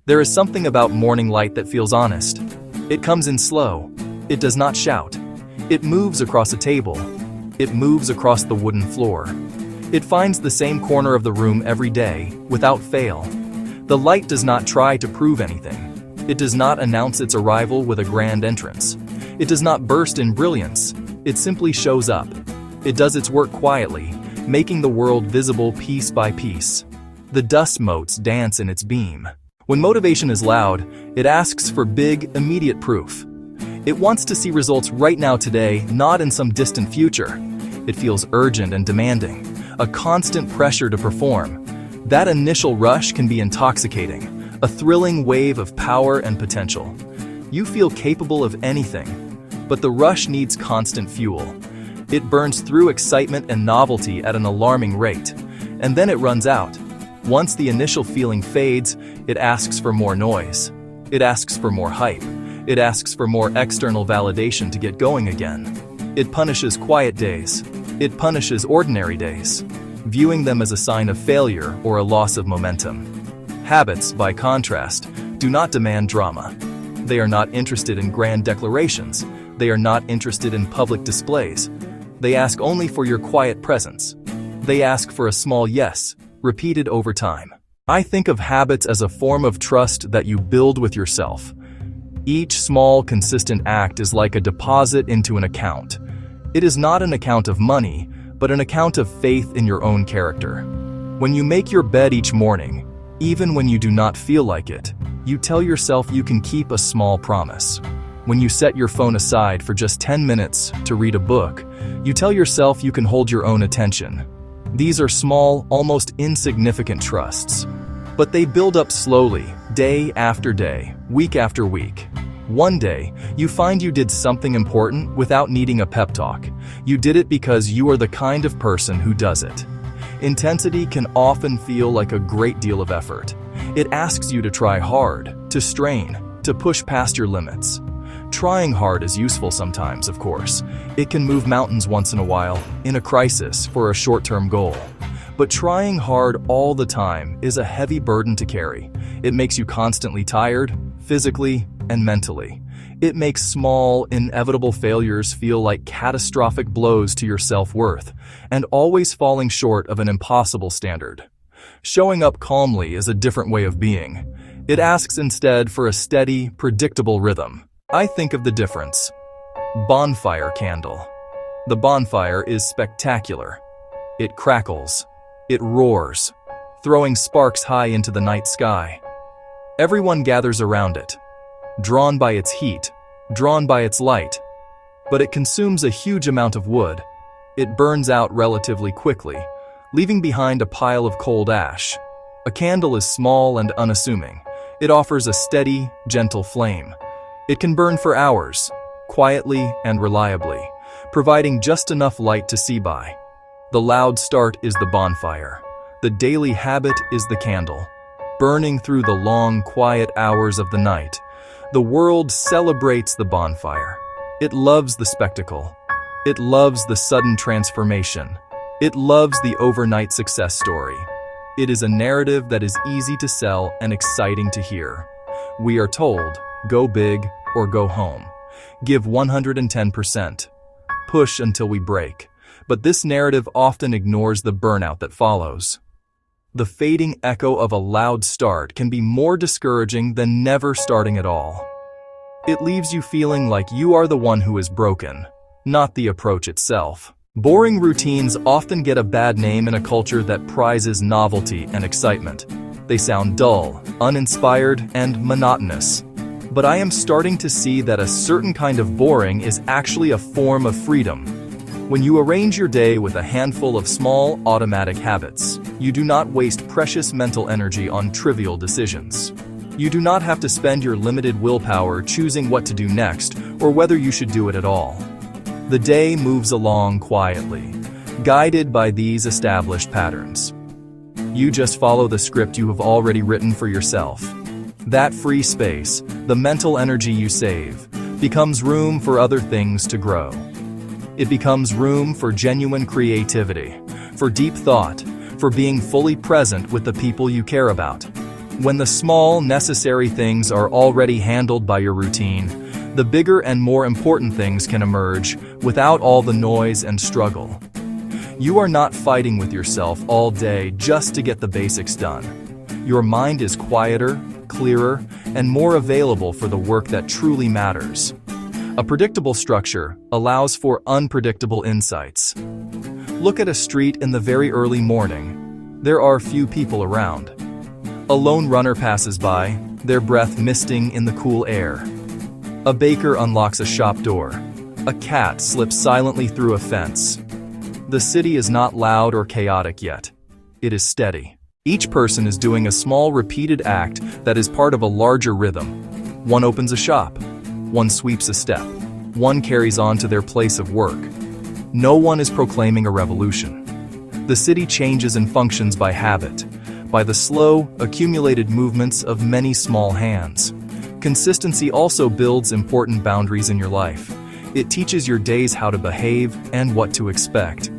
There is something about morning light that feels honest. It comes in slow. It does not shout. It moves across a table. It moves across the wooden floor. It finds the same corner of the room every day, without fail. The light does not try to prove anything. It does not announce its arrival with a grand entrance. It does not burst in brilliance. It simply shows up. It does its work quietly, making the world visible piece by piece. The dust motes dance in its beam. When motivation is loud, it asks for big, immediate proof. It wants to see results right now today, not in some distant future. It feels urgent and demanding, a constant pressure to perform. That initial rush can be intoxicating, a thrilling wave of power and potential. You feel capable of anything, but the rush needs constant fuel. It burns through excitement and novelty at an alarming rate, and then it runs out. Once the initial feeling fades, it asks for more noise. It asks for more hype. It asks for more external validation to get going again. It punishes quiet days. It punishes ordinary days, viewing them as a sign of failure or a loss of momentum. Habits, by contrast, do not demand drama. They are not interested in grand declarations. They are not interested in public displays. They ask only for your quiet presence. They ask for a small yes, repeated over time. I think of habits as a form of trust that you build with yourself. Each small, consistent act is like a deposit into an account. It is not an account of money, but an account of faith in your own character. When you make your bed each morning, even when you do not feel like it, you tell yourself you can keep a small promise. When you set your phone aside for just 10 minutes to read a book, you tell yourself you can hold your own attention. These are small, almost insignificant trusts, but they build up slowly, day after day, week after week. One day, you find you did something important without needing a pep talk. You did it because you are the kind of person who does it. Intensity can often feel like a great deal of effort. It asks you to try hard, to strain, to push past your limits. Trying hard is useful sometimes, of course. It can move mountains once in a while, in a crisis, for a short-term goal. But trying hard all the time is a heavy burden to carry. It makes you constantly tired, physically and mentally. It makes small, inevitable failures feel like catastrophic blows to your self-worth, and always falling short of an impossible standard. Showing up calmly is a different way of being. It asks instead for a steady, predictable rhythm. I think of the difference. Bonfire candle. The bonfire is spectacular. It crackles. It roars, throwing sparks high into the night sky. Everyone gathers around it, drawn by its heat, drawn by its light. But it consumes a huge amount of wood. It burns out relatively quickly, leaving behind a pile of cold ash. A candle is small and unassuming. It offers a steady, gentle flame. It can burn for hours, quietly and reliably, providing just enough light to see by. The loud start is the bonfire. The daily habit is the candle, burning through the long, quiet hours of the night. The world celebrates the bonfire. It loves the spectacle. It loves the sudden transformation. It loves the overnight success story. It is a narrative that is easy to sell and exciting to hear. We are told, go big or go home. Give 110%. Push until we break. But this narrative often ignores the burnout that follows. The fading echo of a loud start can be more discouraging than never starting at all. It leaves you feeling like you are the one who is broken, not the approach itself. Boring routines often get a bad name in a culture that prizes novelty and excitement. They sound dull, uninspired, and monotonous. But I am starting to see that a certain kind of boring is actually a form of freedom. When you arrange your day with a handful of small, automatic habits, you do not waste precious mental energy on trivial decisions. You do not have to spend your limited willpower choosing what to do next or whether you should do it at all. The day moves along quietly, guided by these established patterns. You just follow the script you have already written for yourself. That free space, the mental energy you save, becomes room for other things to grow. It becomes room for genuine creativity, for deep thought, for being fully present with the people you care about. When the small, necessary things are already handled by your routine, the bigger and more important things can emerge without all the noise and struggle. You are not fighting with yourself all day just to get the basics done. Your mind is quieter, clearer, and more available for the work that truly matters. A predictable structure allows for unpredictable insights. Look at a street in the very early morning. There are few people around. A lone runner passes by, their breath misting in the cool air. A baker unlocks a shop door. A cat slips silently through a fence. The city is not loud or chaotic yet. It is steady. Each person is doing a small repeated act that is part of a larger rhythm. One opens a shop. One sweeps a step. One carries on to their place of work. No one is proclaiming a revolution. The city changes and functions by habit, by the slow, accumulated movements of many small hands. Consistency also builds important boundaries in your life. It teaches your days how to behave and what to expect.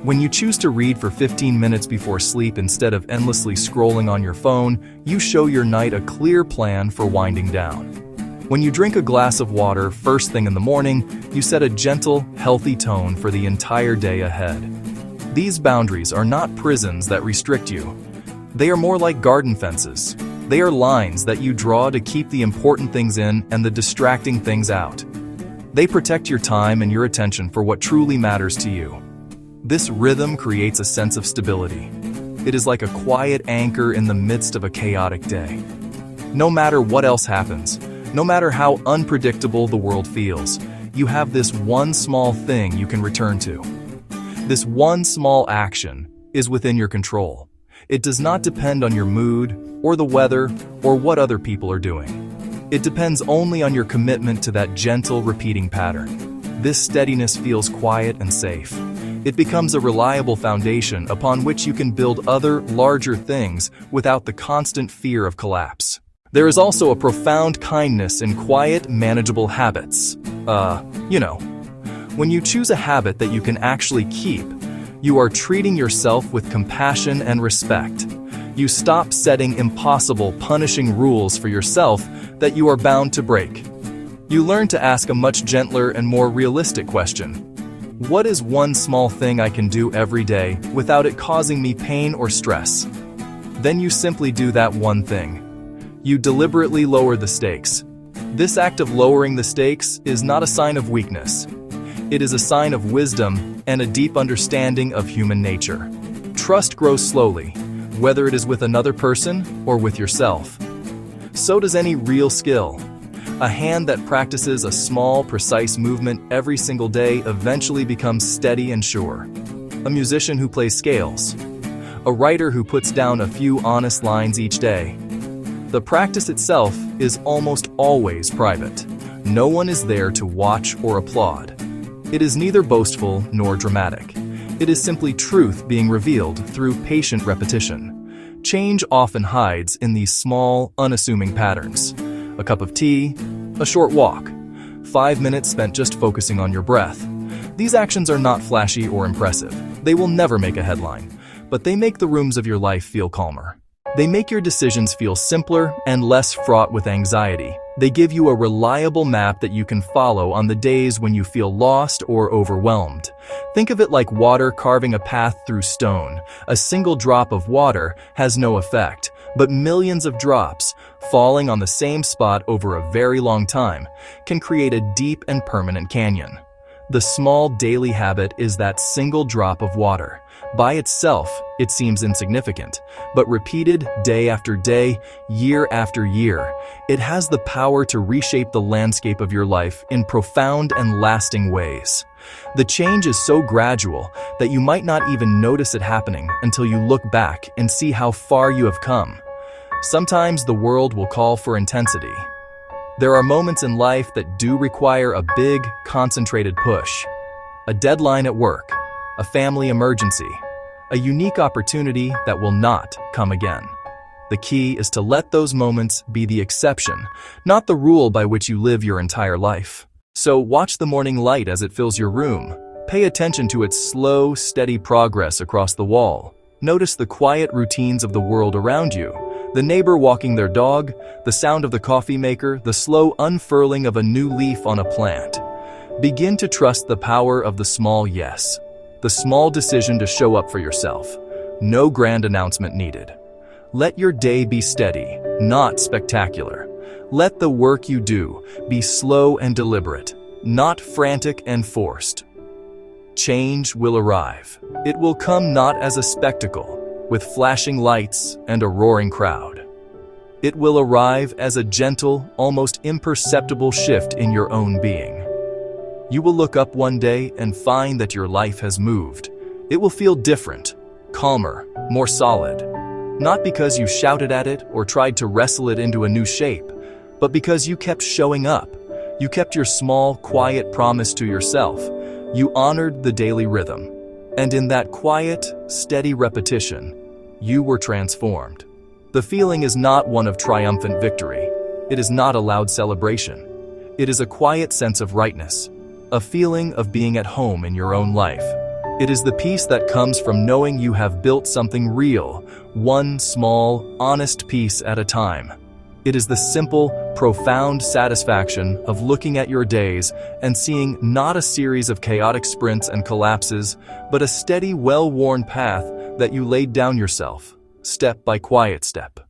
When you choose to read for 15 minutes before sleep instead of endlessly scrolling on your phone, you show your night a clear plan for winding down. When you drink a glass of water first thing in the morning, you set a gentle, healthy tone for the entire day ahead. These boundaries are not prisons that restrict you. They are more like garden fences. They are lines that you draw to keep the important things in and the distracting things out. They protect your time and your attention for what truly matters to you. This rhythm creates a sense of stability. It is like a quiet anchor in the midst of a chaotic day. No matter what else happens, no matter how unpredictable the world feels, you have this one small thing you can return to. This one small action is within your control. It does not depend on your mood, or the weather, or what other people are doing. It depends only on your commitment to that gentle, repeating pattern. This steadiness feels quiet and safe. It becomes a reliable foundation upon which you can build other, larger things without the constant fear of collapse. There is also a profound kindness in quiet, manageable habits. When you choose a habit that you can actually keep, you are treating yourself with compassion and respect. You stop setting impossible, punishing rules for yourself that you are bound to break. You learn to ask a much gentler and more realistic question. What is one small thing I can do every day without it causing me pain or stress? Then you simply do that one thing. You deliberately lower the stakes. This act of lowering the stakes is not a sign of weakness. It is a sign of wisdom and a deep understanding of human nature. Trust grows slowly, whether it is with another person or with yourself. So does any real skill. A hand that practices a small, precise movement every single day eventually becomes steady and sure. A musician who plays scales. A writer who puts down a few honest lines each day. The practice itself is almost always private. No one is there to watch or applaud. It is neither boastful nor dramatic. It is simply truth being revealed through patient repetition. Change often hides in these small, unassuming patterns. A cup of tea, a short walk, 5 minutes spent just focusing on your breath. These actions are not flashy or impressive. They will never make a headline, but they make the rooms of your life feel calmer. They make your decisions feel simpler and less fraught with anxiety. They give you a reliable map that you can follow on the days when you feel lost or overwhelmed. Think of it like water carving a path through stone. A single drop of water has no effect, but millions of drops, falling on the same spot over a very long time, can create a deep and permanent canyon. The small daily habit is that single drop of water. By itself, it seems insignificant, but repeated day after day, year after year, it has the power to reshape the landscape of your life in profound and lasting ways. The change is so gradual that you might not even notice it happening until you look back and see how far you have come. Sometimes the world will call for intensity. There are moments in life that do require a big, concentrated push. A deadline at work, a family emergency, a unique opportunity that will not come again. The key is to let those moments be the exception, not the rule by which you live your entire life. So watch the morning light as it fills your room. Pay attention to its slow, steady progress across the wall. Notice the quiet routines of the world around you. The neighbor walking their dog, the sound of the coffee maker, the slow unfurling of a new leaf on a plant. Begin to trust the power of the small yes. The small decision to show up for yourself. No grand announcement needed. Let your day be steady, not spectacular. Let the work you do be slow and deliberate, not frantic and forced. Change will arrive. It will come not as a spectacle, with flashing lights and a roaring crowd. It will arrive as a gentle, almost imperceptible shift in your own being. You will look up one day and find that your life has moved. It will feel different, calmer, more solid. Not because you shouted at it or tried to wrestle it into a new shape, but because you kept showing up. You kept your small, quiet promise to yourself. You honored the daily rhythm. And in that quiet, steady repetition, you were transformed. The feeling is not one of triumphant victory. It is not a loud celebration. It is a quiet sense of rightness, a feeling of being at home in your own life. It is the peace that comes from knowing you have built something real, one small, honest piece at a time. It is the simple, profound satisfaction of looking at your days and seeing not a series of chaotic sprints and collapses, but a steady, well-worn path that you laid down yourself, step by quiet step.